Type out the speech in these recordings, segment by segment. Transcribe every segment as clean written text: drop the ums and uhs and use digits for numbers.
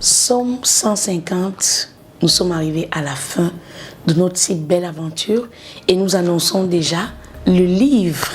Psaume 150, nous sommes arrivés à la fin de notre si belle aventure et nous annonçons déjà le livre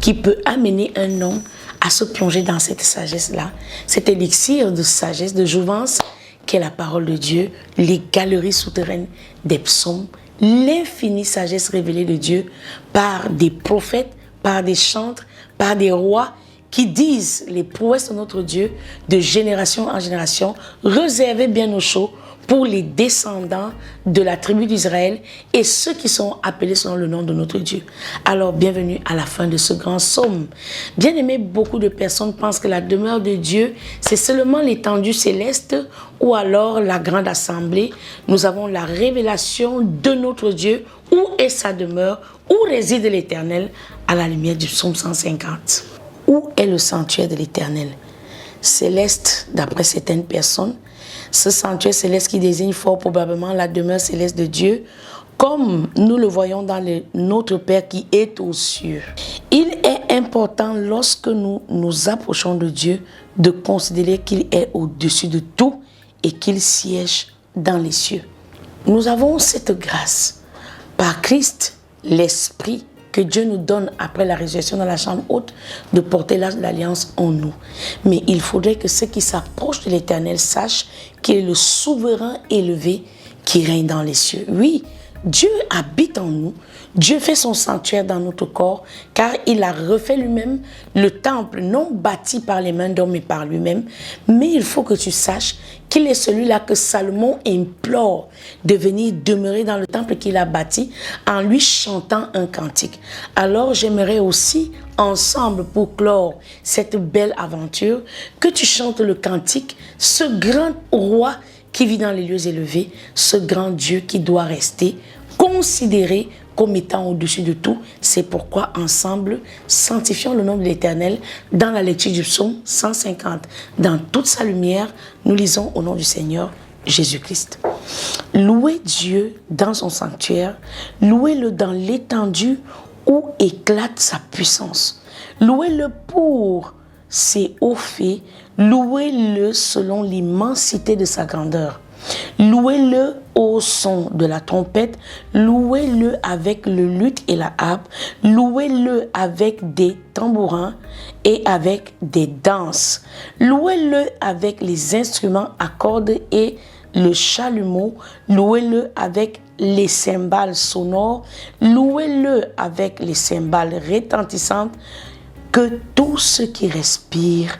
qui peut amener un homme à se plonger dans cette sagesse-là, cet élixir de sagesse, de jouvence qu'est la parole de Dieu, les galeries souterraines des psaumes, l'infinie sagesse révélée de Dieu par des prophètes, par des chantres, par des rois qui disent les prouesses de notre Dieu de génération en génération, réservées bien au chaud pour les descendants de la tribu d'Israël et ceux qui sont appelés selon le nom de notre Dieu. Alors, bienvenue à la fin de ce grand psaume. Bien aimé, beaucoup de personnes pensent que la demeure de Dieu, c'est seulement l'étendue céleste ou alors la grande assemblée. Nous avons la révélation de notre Dieu, où est sa demeure, où réside l'Éternel, à la lumière du psaume 150. Où est le sanctuaire de l'Éternel? Céleste, d'après certaines personnes, ce sanctuaire céleste qui désigne fort probablement la demeure céleste de Dieu, comme nous le voyons dans notre Père qui est aux cieux. Il est important lorsque nous nous approchons de Dieu de considérer qu'il est au-dessus de tout et qu'il siège dans les cieux. Nous avons cette grâce par Christ, l'Esprit, que Dieu nous donne après la résurrection dans la chambre haute, de porter l'âge de l'alliance en nous. Mais il faudrait que ceux qui s'approchent de l'Éternel sachent qu'il est le souverain élevé qui règne dans les cieux. Oui, Dieu habite en nous, Dieu fait son sanctuaire dans notre corps, car il a refait lui-même le temple, non bâti par les mains d'hommes, mais par lui-même. Mais il faut que tu saches qu'il est celui-là que Salomon implore de venir demeurer dans le temple qu'il a bâti en lui chantant un cantique. Alors j'aimerais aussi, ensemble pour clore cette belle aventure, que tu chantes le cantique, ce grand roi qui vit dans les lieux élevés, ce grand Dieu qui doit rester considéré comme étant au-dessus de tout. C'est pourquoi ensemble, sanctifions le nom de l'Éternel dans la lecture du psaume 150. Dans toute sa lumière, nous lisons au nom du Seigneur Jésus-Christ. Louez Dieu dans son sanctuaire, louez-le dans l'étendue où éclate sa puissance. Louez-le pour ses hauts faits, louez-le selon l'immensité de sa grandeur. Louez-le au son de la trompette, louez-le avec le luth et la harpe, louez-le avec des tambourins et avec des danses. Louez-le avec les instruments à cordes et le chalumeau, louez-le avec les cymbales sonores, louez-le avec les cymbales retentissantes. Que tout ce qui respire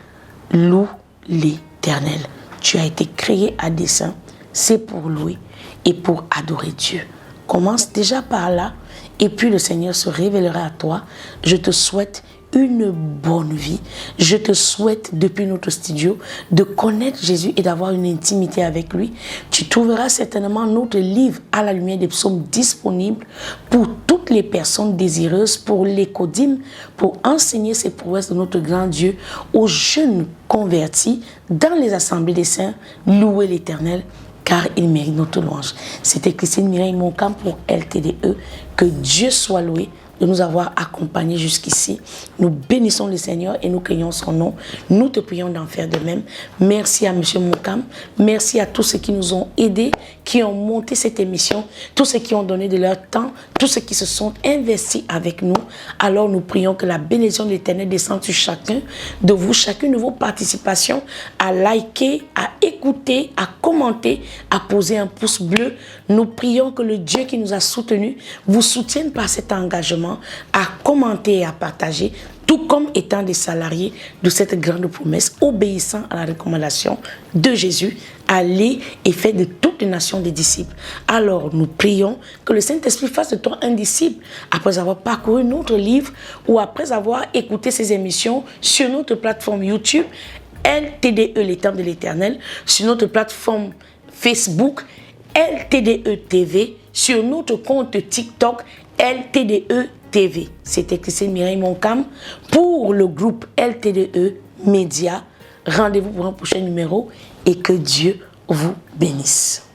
loue l'Éternel. Tu as été créé à dessein, c'est pour louer et pour adorer Dieu. Commence déjà par là et puis le Seigneur se révélera à toi. Je te souhaite une bonne vie. Je te souhaite depuis notre studio de connaître Jésus et d'avoir une intimité avec lui. Tu trouveras certainement notre livre à la lumière des psaumes disponible pour toutes les personnes désireuses, pour l'écodime, pour enseigner ces prouesses de notre grand Dieu aux jeunes convertis dans les assemblées des saints. Louez l'Éternel car il mérite notre louange. C'était Christine Mireille Moncam pour LTDE. Que Dieu soit loué de nous avoir accompagnés jusqu'ici. Nous bénissons le Seigneur et nous crions son nom. Nous te prions d'en faire de même. Merci à M. Moukam. Merci à tous ceux qui nous ont aidés, qui ont monté cette émission, tous ceux qui ont donné de leur temps, tous ceux qui se sont investis avec nous. Alors nous prions que la bénédiction de l'Éternel descende sur chacun de vous, chacune de vos participations, à liker, à écouter, à commenter, à poser un pouce bleu. Nous prions que le Dieu qui nous a soutenus vous soutienne par cet engagement à commenter et à partager, tout comme étant des salariés de cette grande promesse, obéissant à la recommandation de Jésus, allez et faites de toutes les nations des disciples. Alors nous prions que le Saint-Esprit fasse de toi un disciple après avoir parcouru notre livre ou après avoir écouté ces émissions sur notre plateforme YouTube LTDE, les Temples de l'Éternel, sur notre plateforme Facebook LTDE TV, sur notre compte TikTok LTDE TV. C'était Christine Mireille Moncam pour le groupe LTDE Média. Rendez-vous pour un prochain numéro et que Dieu vous bénisse.